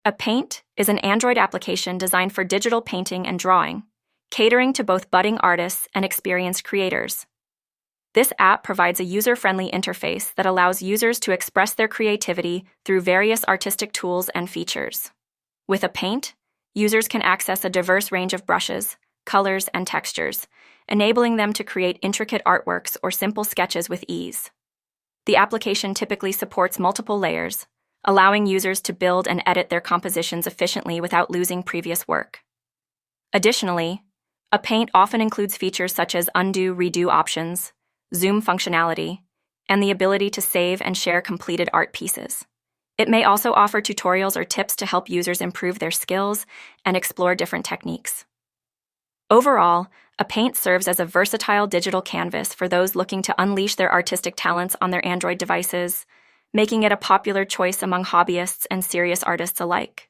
A Paint is an Android application designed for digital painting and drawing, catering to both budding artists and experienced creators. This app provides a user-friendly interface that allows users to express their creativity through various artistic tools and features. With a Paint, users can access a diverse range of brushes, colors, and textures, enabling them to create intricate artworks or simple sketches with ease. The application typically supports multiple layers, allowing users to build and edit their compositions efficiently without losing previous work. Additionally, a Paint often includes features such as undo-redo options, zoom functionality, and the ability to save and share completed art pieces. It may also offer tutorials or tips to help users improve their skills and explore different techniques. Overall, a Paint serves as a versatile digital canvas for those looking to unleash their artistic talents on their Android devices, making it a popular choice among hobbyists and serious artists alike.